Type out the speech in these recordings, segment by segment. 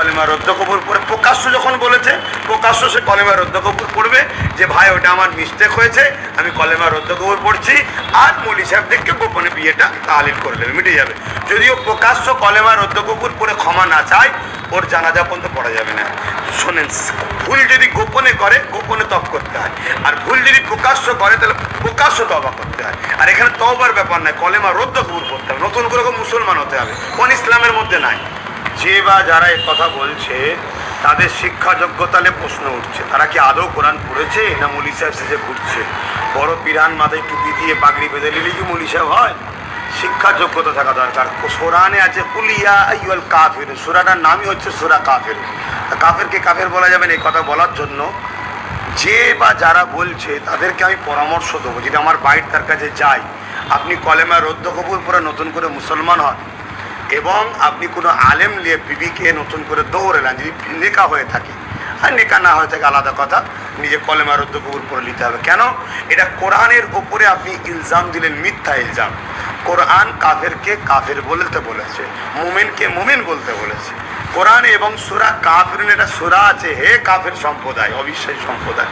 কলেমা রদ্দ কবুল পড়ে প্রকাশ্য যখন বলেছে, প্রকাশ্য সে কলেমা রদ্দ কবুল পড়বে যে ভাই ওটা আমার মিস্টেক হয়েছে, আমি কলেমা রদ্দ কবুল পড়ছি, আর মৌলী সাহেবদেরকে গোপনে বিয়েটা তাহলিল করে দেবে, মিটে যাবে। যদিও প্রকাশ্য কলেমা রদ্দ কবুল পড়ে ক্ষমা না চায়, ওর জানাজা পর্যন্ত পড়া যাবে না। শোনেন, ভুল যদি গোপনে করে গোপনে তব করতে হয়, আর ভুল যদি প্রকাশ্য করে তাহলে প্রকাশ্য তবা করতে হয়। আর এখানে তওবার ব্যাপার নয়, কলেমা রদ্দ কবুল করতে হবে, নতুন করে মুসলমান হতে হবে, কোন ইসলামের মধ্যে নাই। যে বা যারা এই কথা বলছে তাদের শিক্ষা যোগ্যতালে প্রশ্ন উঠছে, তারা কি আদৌ কোরআন পড়েছে না মৌলী সাহেব সেজে ঘুরছে? বড় পিরান মাথায় টুপি দিয়ে পাগড়ি বেঁধে নিলে কি মৌলী সাহেব হয়? শিক্ষা যোগ্যতা থাকা দরকার। কোরআনে আছে কুলিয়া আইয়ুল কাফির, সূরাটার নামই হচ্ছে সূরা কাফির। কাফেরকে কাফের বলা যাবে না, এই কথা বলার জন্য যে বা যারা বলছে তাদেরকে আমি পরামর্শ দেবো, যদি আমার বাইর তার কাছে যাই, আপনি কলেমা রদ্দ কবুল পরে নতুন করে মুসলমান হন, এবং আপনি কোনো আলেম নিয়ে বিবিকে নতুন করে দৌড়েলেন, যদি নেকা হয়ে থাকে, আর নেকা না হয়ে থাকে আলাদা কথা, নিজে কলেমা রদ্দ কবুল করে নিতে হবে। কেন? এটা কোরআনের ওপরে আপনি ইলজাম দিলেন, মিথ্যা ইলজাম। কোরআন কাফেরকে কাফের বলতে বলেছে, মুমিনকে মুমিন বলতে বলেছে কোরআন। এবং সূরা কাফিরুন এটা সূরা আছে, হে কাফের সম্প্রদায়, অবিশ্বাসী সম্প্রদায়।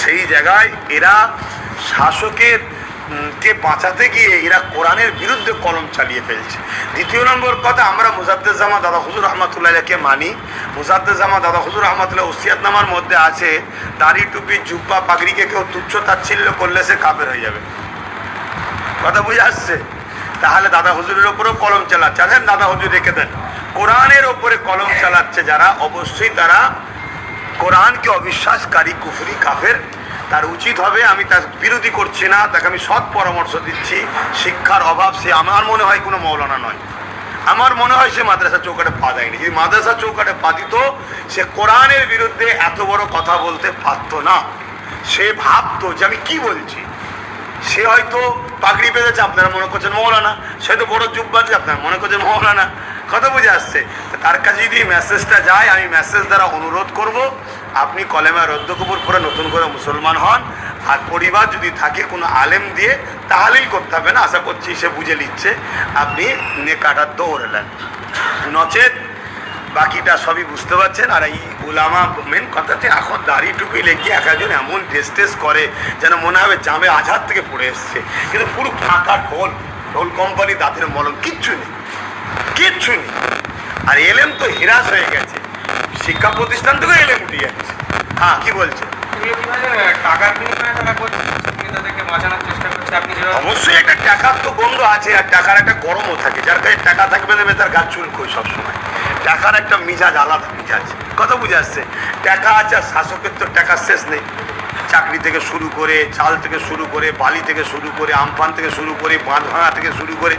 সেই জায়গায় এরা শাসকের কে বাঁচাতে গিয়ে এরা কোরআনের বিরুদ্ধে কলম চালিয়ে ফেলছে। দ্বিতীয় নম্বর কথা, আমরা মুজাদ্দেদ-জামা দাদা হুজুর রহমাতুল্লাহকে মানি। মুজাদ্দেদ-জামা দাদা হুজুর রহমাতুল্লাহ ওসিয়াতনামার মধ্যে আছে, দাড়ি টুপি জুব্বা পাগড়িকে কেউ তুচ্ছ তাচ্ছিল্য করলে সে কাফের হয়ে যাবে। কথা বুঝে আসছে? তাহলে দাদা হুজুরের ওপরেও কলম চালাচ্ছে। আছেন দাদা হুজুর রেখে দেন, কোরআনের ওপরে কলম চালাচ্ছে যারা, অবশ্যই তারা কোরআনকে অবিশ্বাসকারী, কুফরি, কাফের। তার উচিত হবে, আমি তার বিরোধী করছি না, তাকে আমি সৎ পরামর্শ দিচ্ছি। শিক্ষার অভাব, সে আমার মনে হয় কোনো মৌলানা নয়, আমার মনে হয় সে মাদ্রাসা চৌকাটে পা দেয়নি। যদি মাদ্রাসা চৌকাটে পা দিত, সে কোরআনের বিরুদ্ধে এত বড় কথা বলতে পারত না। সে ভাবতো যে আমি কি বলছি। সে হয়তো পাগড়ি বেঁধেছে, আপনারা মনে করছেন মৌলানা, সে তো বড় জুব্বা আছে, আপনারা মনে করছেন মৌলানা। কথা বুঝে আসছে? তার কাছে যদি মেসেজটা যায়, আমি মেসেজ দ্বারা অনুরোধ করব, আপনি কলেমা রদ্দ কবুল করে নতুন করে মুসলমান হন। আর পরিবার যদি থাকে কোনো আলেম দিয়ে তাহলিল করতে হবে না, আশা করছি সে বুঝে নিচ্ছে, আপনি নেকাটা দৌড়েলেন। নচেত বাকিটা সবই বুঝতে পারছেন। আর এই উলামা মেন কথাতে এখন দাড়ি টুপি লেগে এক একজন এমন ড্রেস টেস করে যেন মনে হবে জামে আজহার থেকে পড়ে এসছে, কিন্তু পুরো ফাঁকা ঢোল, ঢোল কোম্পানি, দাঁতের মলম, কিচ্ছু নেই, কিচ্ছু নেই। আর এলেম তো হিরাস হয়ে গেছে, শিক্ষা প্রতিষ্ঠান থেকে এলেম উঠে যাচ্ছে। হ্যাঁ, কি বলছে? অবশ্যই একটা টাকার তো গন্ধ আছে, আর টাকার একটা গরমও থাকে। যার কাছে টাকা থাকবে দেবে তার গাছ চুলকোয় সবসময়। টাকার একটা মিজাজ, আলাদা মিজাজ। কথা বুঝে আসছে? টাকা আছে, আর শাসকের তো টাকার শেষ নেই। চাকরি থেকে শুরু করে, চাল থেকে শুরু করে, বালি থেকে শুরু করে, আমফান থেকে শুরু করে, বাঁধ ভাঙা থেকে শুরু করে,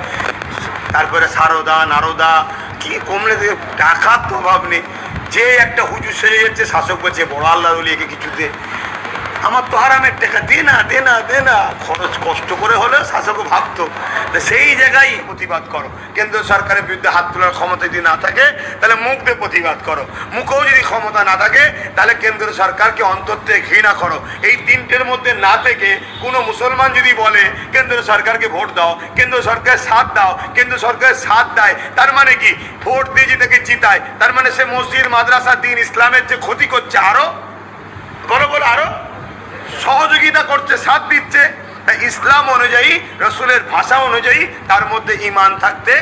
তারপরে সারদা নারদা, কি কমলে থেকে টাকার তো অভাব নেই। যে একটা হুজুর সেজে যাচ্ছে, শাসক বলছে বড় আল্লাহ একে কিছু দে, আমার তো হারামের টাকা, দে না দে না দে না। খরচ কষ্ট করে হলেও শাসকও ভাবতো। সেই জায়গায় প্রতিবাদ করো। কেন্দ্র সরকারের বিরুদ্ধে হাত তোলার ক্ষমতা যদি না থাকে, তাহলে মুখ দিয়ে প্রতিবাদ করো। মুখেও যদি ক্ষমতা না থাকে, তাহলে কেন্দ্র সরকারকে অন্তর থেকে ঘৃণা করো। এই তিনটের মধ্যে না থেকে কোনো মুসলমান যদি বলে কেন্দ্র সরকারকে ভোট দাও, কেন্দ্র সরকারের সাথ দাও, কেন্দ্র সরকারের সাথ দেয়, তার মানে কি? ভোট দিয়ে যে তাকে জিতায়, তার মানে সে মসজিদ, মাদ্রাসা, দিন, ইসলামের যে ক্ষতি করছে, আরো বড় বড় আরো সহযোগিতা করছে, সাথ দিচ্ছে। তাই ইসলাম অনুযায়ী, রসুলের ভাষা অনুযায়ী তার মধ্যে ইমান থাকতে,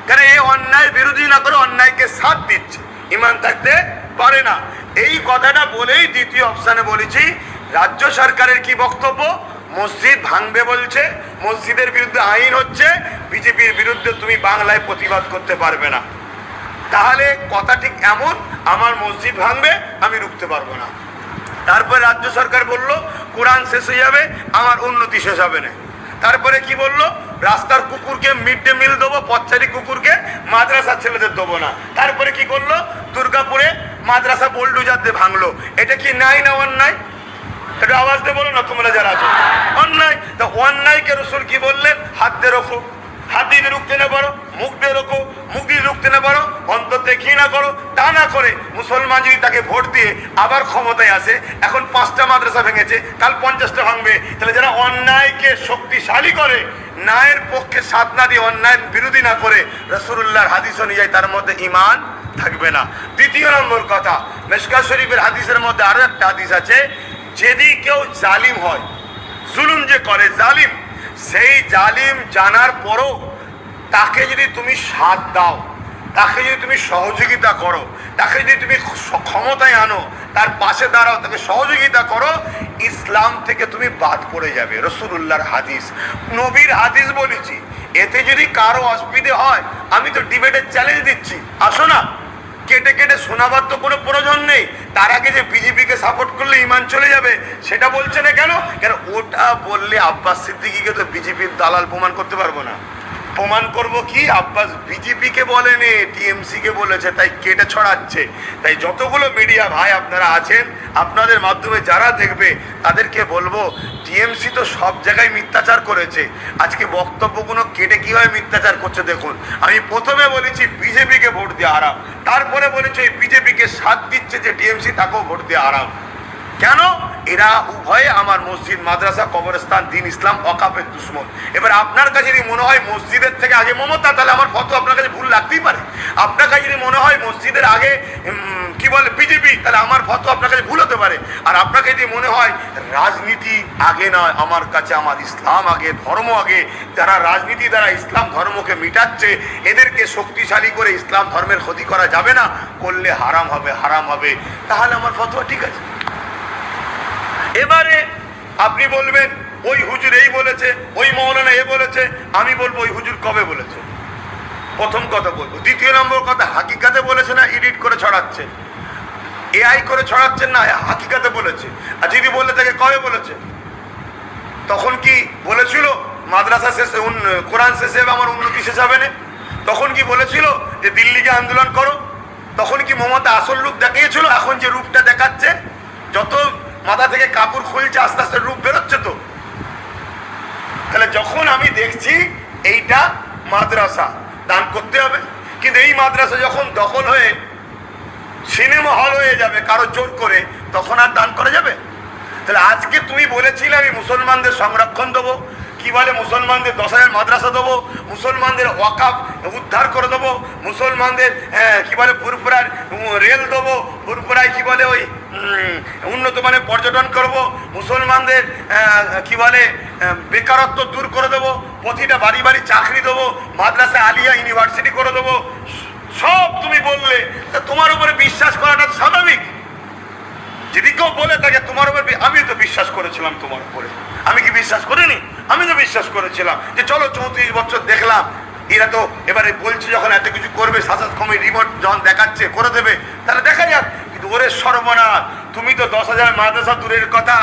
কারণ এই অন্যায় বিরোধী না করে অন্যায়কে সাথ দিচ্ছে, ইমান থাকতে পারে না। এই কথাটা বলেই দ্বিতীয় অপশানে বলেছি, রাজ্য সরকারের কি বক্তব্য? মসজিদ ভাঙবে বলছে, মসজিদের বিরুদ্ধে আইন হচ্ছে, বিজেপির বিরুদ্ধে তুমি বাংলায় প্রতিবাদ করতে পারবে না। তাহলে কথা ঠিক এমন, আমার মসজিদ ভাঙবে, আমি রুখতে পারবো না। তারপরে রাজ্য সরকার বলল কোরআন শেষ হয়ে যাবে, আমার উন্নতি শেষ হবে না। তারপরে কি বলল? রাস্তার কুকুরকে মিড ডে মিল দেবো, পথচারী কুকুরকে, মাদ্রাসার ছেলেদের দেবো না। তারপরে কি করলো? দুর্গাপুরে মাদ্রাসা বোল্ডুজার দিয়ে ভাঙলো। এটা কি ন্যায় না অন্যায়? এটা আওয়াজ দিয়ে বলো না তোমরা যারা আছো। অন্যায়। তা অন্যায়কে রসুল কি বললেন? হাত দিয়ে রোখো, হাত দিয়ে রুখতে না পারো, মুখ দিয়ে রোখো, মুখ দিয়ে রুখতে না পারো, অন্ততে ঘৃণা করো। তা না করে মুসলমান যদি তাকে ভোট দিয়ে আবার ক্ষমতায় আসে, এখন 5টা মাদ্রাসা ভেঙেছে, কাল 50টা ভাঙবে, তাহলে যারা অন্যায়কে শক্তিশালী করে, ন্যায়ের পক্ষে সাথ না দিয়ে অন্যায়ের বিরোধী না করে, রাসূলুল্লাহর হাদিস অনুযায়ী তার মধ্যে ঈমান থাকবে না। দ্বিতীয় নম্বর কথা, মিশকাত শরীফের হাদিসের মধ্যে আরো একটা হাদিস আছে, যদি কেউ জালিম হয়, জুলুম যে করে জালিম, সেই জালিম জানার পরও তাকে যদি তুমি সাথ দাও, তাকে যদি তুমি সহযোগিতা করো, তাকে যদি তুমি ক্ষমতায় আনো, তার পাশে দাঁড়াও, তাকে সহযোগিতা করো, ইসলাম থেকে তুমি বাদ পড়ে যাবে। রাসূলুল্লাহর হাদিস, নবীর হাদিস বলেছি। এতে যদি কারো অসুবিধে হয়, আমি তো ডিবেটের চ্যালেঞ্জ দিচ্ছি, আসো না, কেটে কেটে শোনাবার তো কোনো প্রয়োজন নেই। তার আগে যে বিজেপিকে সাপোর্ট করলে ইমান চলে যাবে সেটা বলছে না কেন? কেন ওটা বললে আব্বাস সিদ্দিকীকে তো বিজেপির দালাল প্রমাণ করতে পারবো না। প্রমাণ করব কি, আব্বাস বিজেপিকে বলেনি, টিএমসিকে বলেছে, তাই কেটে ছড়াচ্ছে। তাই যতগুলো মিডিয়া ভাই আপনারা আছেন, আপনাদের মাধ্যমে যারা দেখবে তাদেরকে বলবো, টিএমসি তো সব জায়গায় মিথ্যাচার করেছে, আজকে বক্তব্যগুলো কেটে কীভাবে মিথ্যাচার করছে দেখুন। আমি প্রথমে বলেছি বিজেপিকে ভোট দেওয়া হারাম, তারপরে বলেছি এই বিজেপিকে সাথ দিচ্ছে যে টিএমসি, তাকেও ভোট দেওয়া হারাম। কেন? এরা উভয়ে আমার মসজিদ, মাদ্রাসা, কবরস্থান, দিন, ইসলাম, ওয়াকাফের দুশমন। এবার আপনার কাছে যদি মনে হয় মসজিদের থেকে আগে মমতা, তাহলে আমার ফতোয়া আপনার কাছে ভুল লাগতেই পারে। আপনার কাছে যদি মনে হয় মসজিদের আগে কি বলে বিজেপি, তাহলে আমার ফতোয়া আপনার কাছে ভুল হতে পারে। আর আপনাকে যদি মনে হয় রাজনীতি আগে নয়, আমার কাছে আমার ইসলাম আগে, ধর্ম আগে, যারা রাজনীতি দ্বারা ইসলাম ধর্মকে মিটাচ্ছে, এদেরকে শক্তিশালী করে ইসলাম ধর্মের ক্ষতি করা যাবে না, করলে হারাম হবে, হারাম হবে, তাহলে আমার ফতোয়া ঠিক আছে। এবারে আপনি বলবেন ওই হুজুর এই বলেছে, ওই মৌলানা এ বলেছে, আমি বলবো ওই হুজুর কবে বলেছে, প্রথম কথা বলবো। দ্বিতীয় নম্বর কথা, হাকিকাতে বলেছে না এডিট করে ছড়াচ্ছে, এআই করে ছড়াচ্ছেন না, হাকিকাতে বলেছে। আর যদি বলে থাকে কবে বলেছে? তখন কি বলেছিল মাদ্রাসা শেষে কোরআন শেষে আমার উন্নতি শেষ হবে না? তখন কি বলেছিল যে দিল্লিকে আন্দোলন করো? তখন কি মমতা আসল রূপ দেখিয়েছিল? এখন যে রূপটা দেখাচ্ছে, যত মাথা থেকে কাপড় খুলছে আস্তে আস্তে রূপ বেরোচ্ছে। তো তাহলে যখন আমি দেখছি এইটা মাদ্রাসা, দান করতে হবে, কিন্তু এই মাদ্রাসা যখন দখল হয়ে সিনেমা হল হয়ে যাবে কারো জোর করে, তখন আর দান করা যাবে? তাহলে আজকে তুমি বলেছিলে আমি মুসলমানদের সংরক্ষণ দেবো, কি বলে মুসলমানদের 10,000 মাদ্রাসা দেবো, মুসলমানদের ওয়াকাফ উদ্ধার করে দেবো, মুসলমানদের কি বলে ফুরফুরার রেল দেবো, ফুরফুরায় কি বলে ওই উন্নত মানের পর্যটন করব, মুসলমানদের কি বলে বেকারত্ব দূর করে দেবো, প্রতিটা বাড়ি বাড়ি চাকরি দেবো, মাদ্রাসা আলিয়া ইউনিভার্সিটি করে দেবো, সব তুমি বললে। তা তোমার উপরে বিশ্বাস করাটা স্বাভাবিক। যদি কেউ বলে থাকে তোমার উপরে, আমি তো বিশ্বাস করেছিলাম তোমার উপরে, আমি কি বিশ্বাস করিনি? আমি তো বিশ্বাস করেছিলাম যে চলো 34 বছর দেখলাম, এরা তো এবারে বলছে যখন এত কিছু করবে, শাসক কমে রিমোট যখন দেখাচ্ছে করে দেবে, তাহলে দেখা যাক। কিন্তু ওরে সর্বনাশ, তুমি তো 10,000 মাদ্রাসা দূরের কথা,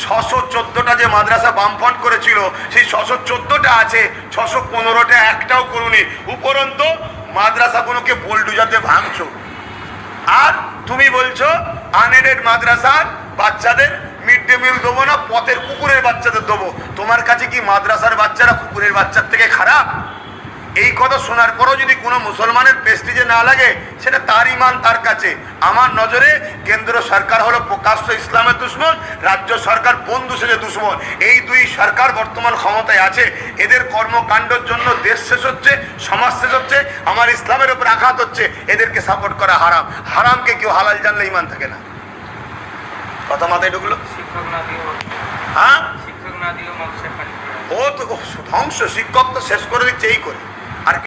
614টা যে মাদ্রাসা বামফ্রন্ট করেছিল, সেই 614টা আছে, 615টা একটাও করুনি। উপরন্ত মাদ্রাসাগুলোকে বোল্ডুজাতে ভাঙছো। আর তুমি বলছো আনএডেড মাদ্রাসার বাচ্চাদের মিড ডে মিল দেবো না, পথের কুকুরের বাচ্চাদের দেবো। তোমার কাছে কি মাদ্রাসার বাচ্চারা কুকুরের বাচ্চার থেকে খারাপ? এই কথা শোনার পরও যদি কোনো মুসলমানের প্রেস্টিজে না লাগে, সেটা তার ইমান তার কাছে। আমার নজরে কেন্দ্র সরকার হলো প্রকাশ্য ইসলামের দুশ্মন, রাজ্য সরকার বন্ধু সেজে দুশ্মন। এই দুই সরকার বর্তমান ক্ষমতায় আছে, এদের কর্মকাণ্ডের জন্য দেশ শেষ হচ্ছে, সমাজ শেষ হচ্ছে, আমার ইসলামের উপর আঘাত হচ্ছে। এদেরকে সাপোর্ট করা হারাম। হারামকে কেউ হালাল জানলে ইমান থাকে না। কথা মাথায় ঢুকলো? হ্যাঁ, ও তো ধ্বংস। শিক্ষক তো শেষ করে দিচ্ছে এই করে।